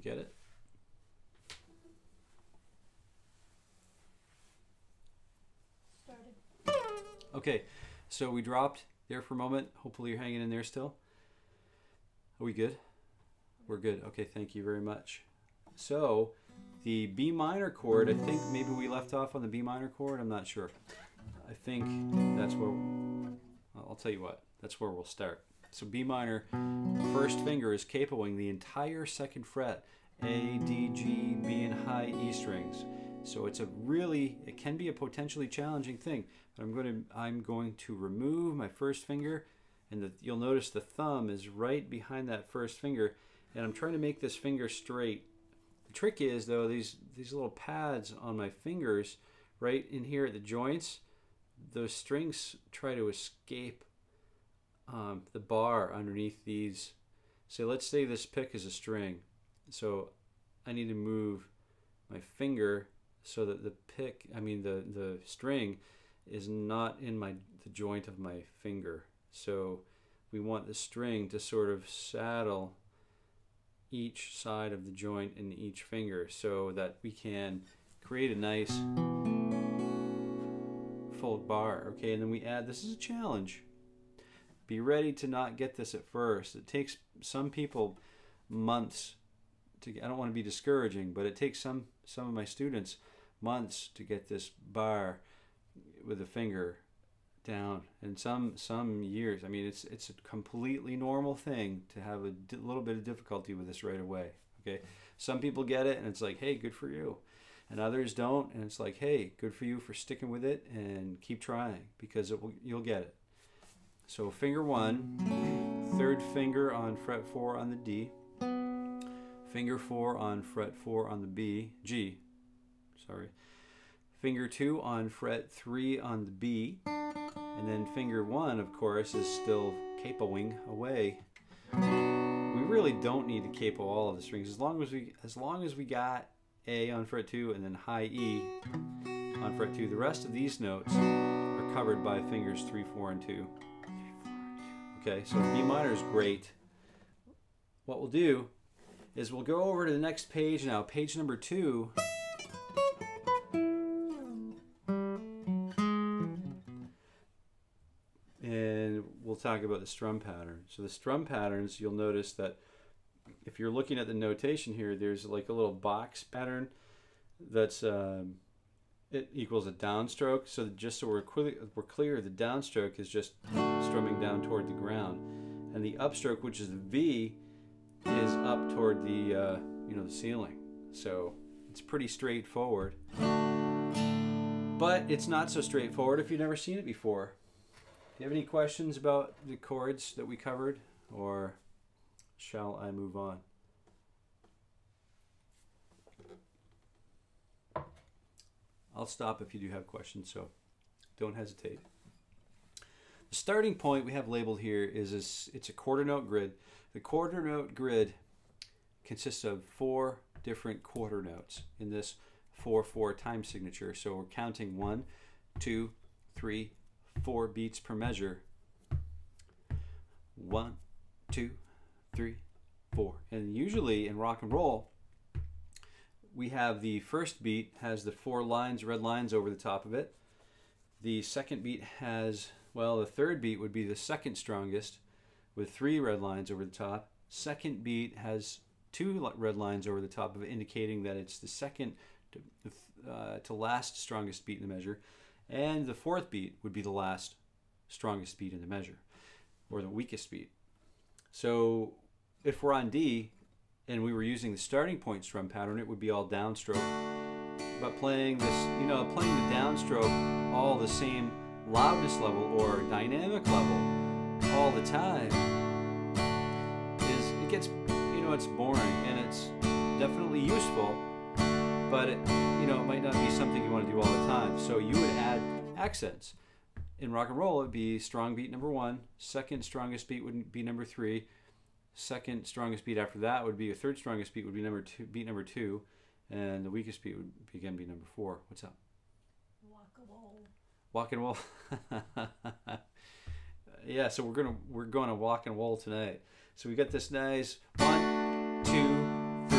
You get it? Started. Okay, so we dropped there for a moment. Hopefully you're hanging in there still. Are we good? We're good. Okay, thank you very much. So the B minor chord, I think maybe we left off on the B minor chord. I'm not sure. I think that's where, I'll tell you what, that's where we'll start. So B minor, first finger is capoing the entire second fret, A, D, G, B, and high E strings. So it's a really, it can be a potentially challenging thing. But I'm going to remove my first finger, and you'll notice the thumb is right behind that first finger, and I'm trying to make this finger straight. The trick is though, these little pads on my fingers, right in here at the joints, those strings try to escape the bar underneath these. So let's say this pick is a string. So I need to move my finger so that the string is not in the joint of my finger. So we want the string to sort of saddle each side of the joint in each finger so that we can create a nice full bar. Okay, and then we add, this is a challenge. Be ready to not get this at first. It takes some people months to, I don't want to be discouraging, but it takes some of my students months to get this bar with a finger down, and some years. I mean, it's a completely normal thing to have a little bit of difficulty with this right away. Okay, some people get it and it's like, hey, good for you, and others don't, and it's like, hey, good for you for sticking with it and keep trying, because you'll get it. So finger 1, third finger on fret 4 on the D, finger 4 on fret 4 on the G, sorry, finger 2 on fret 3 on the B, and then finger 1, of course, is still capoing away. We really don't need to capo all of the strings, as long as we got A on fret 2 and then high E on fret 2. The rest of these notes are covered by fingers 3, 4, and 2. Okay, so B minor is great. What we'll do is we'll go over to the next page now, page number 2. And we'll talk about the strum pattern. So the strum patterns, you'll notice that if you're looking at the notation here, there's like a little box pattern that's it equals a downstroke. So just so we're clear, the downstroke is just strumming down toward the ground, and the upstroke, which is the V, is up toward the the ceiling. So it's pretty straightforward, but it's not so straightforward if you've never seen it before. Do you have any questions about the chords that we covered, or shall I move on? I'll stop if you do have questions, so don't hesitate. The starting point we have labeled here is it's a quarter note grid. The quarter note grid consists of 4 different quarter notes in this 4/4 time signature. So we're counting 1, 2, 3, 4 beats per measure. 1, 2, 3, 4. And usually in rock and roll, we have the first beat has the 4 lines, red lines over the top of it. The second beat has, well, the third beat would be the second strongest with 3 red lines over the top. Second beat has 2 red lines over the top of it, indicating that it's the second to last strongest beat in the measure. And the fourth beat would be the last strongest beat in the measure, or the weakest beat. So if we're on D and we were using the starting point strum pattern, it would be all downstroke. But playing this, playing the downstroke all the same loudness level or dynamic level all the time it gets, it's boring, and it's definitely useful, but it might not be something you want to do all the time. So you would add accents. In rock and roll, it would be strong beat number 1, second strongest beat would be number 3, second strongest beat after that would be a third strongest beat would be beat number 2, and the weakest beat would again be number 4. What's up? Walk and roll. Yeah, so we're going to walk and roll tonight. So we got this nice 1, 2, 3,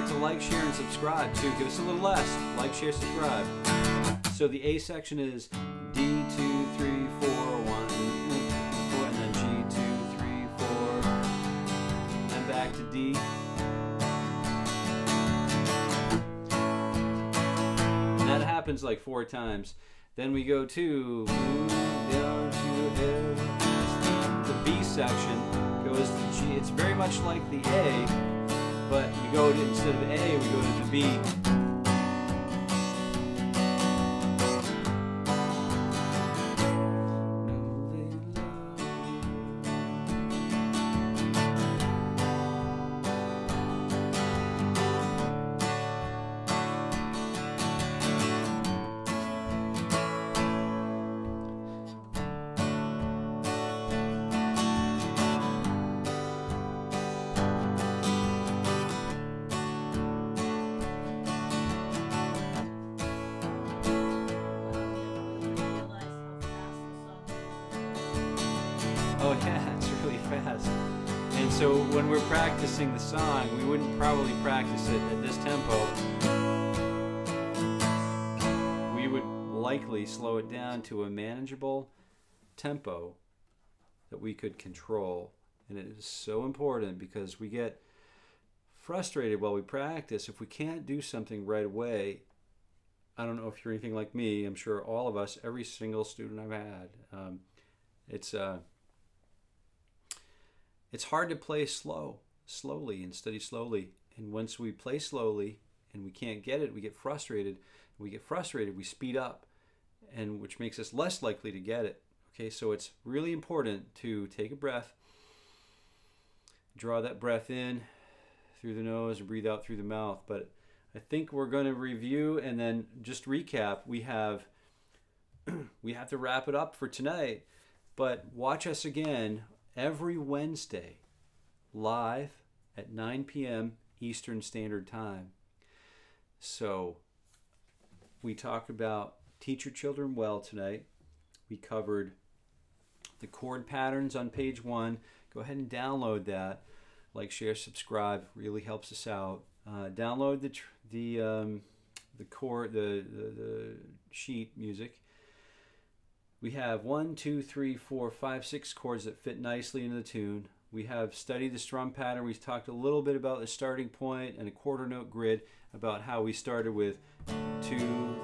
forget to like, share, and subscribe too. Give us a little less. Like, share, subscribe. So the A section is D, 2, 3, 4, 1, 4, and then G, 2, 3, 4, and back to D. And that happens like 4 times. Then we go to down to F. The B section goes to G. It's very much like the A, but we go to, instead of A, we go to the B. Oh yeah, it's really fast. And so when we're practicing the song, we wouldn't probably practice it at this tempo. We would likely slow it down to a manageable tempo that we could control. And it is so important because we get frustrated while we practice if we can't do something right away. I don't know if you're anything like me. I'm sure all of us, every single student I've had, it's hard to play slowly and study slowly. And once we play slowly and we can't get it, we get frustrated. We speed up, and which makes us less likely to get it. Okay, so it's really important to take a breath, draw that breath in through the nose and breathe out through the mouth. But I think we're going to review and then just recap. We have to wrap it up for tonight, but watch us again every Wednesday, live at 9 p.m. Eastern Standard Time. So we talked about Teach Your Children Well tonight. We covered the chord patterns on page 1. Go ahead and download that. Like, share, subscribe. Really helps us out. Download the chord, the sheet music. We have 1, 2, 3, 4, 5, 6 chords that fit nicely into the tune. We have studied the strum pattern. We've talked a little bit about the starting point and a quarter note grid, about how we started with 2,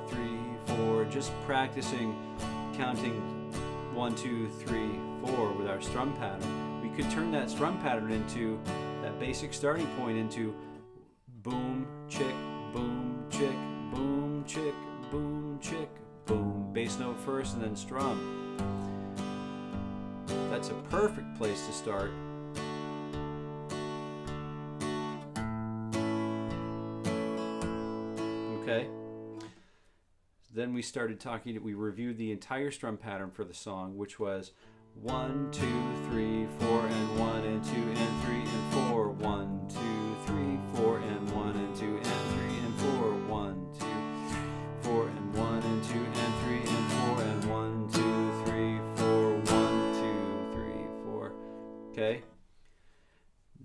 3, 4, just practicing counting 1, 2, 3, 4 with our strum pattern. We could turn that strum pattern into that basic starting point into boom, chick, boom, chick, boom, chick, boom, chick, boom, bass note first and then strum. That's a perfect place to start. Okay. Then we started talking, we reviewed the entire strum pattern for the song, which was 1, 2, 3, 4, and 1, and 2, and 3, and 4, 1, 2, 3, 4, and 1, and 2, and 3, and 4, 1, 2, 4, and 1, and 2, and 3, and 4, and 1, 2, 3, 4, 1, 2, 3, 4. Okay?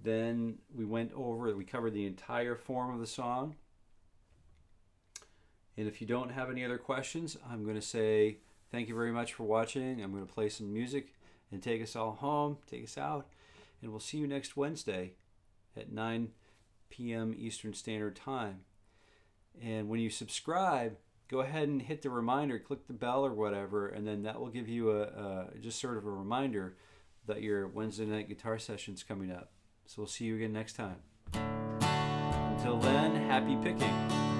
Then we covered the entire form of the song. And if you don't have any other questions, I'm going to say thank you very much for watching. I'm going to play some music and take us all home, take us out. And we'll see you next Wednesday at 9 p.m. Eastern Standard Time. And when you subscribe, go ahead and hit the reminder, click the bell or whatever, and then that will give you just sort of a reminder that your Wednesday night guitar session's coming up. So we'll see you again next time. Until then, happy picking.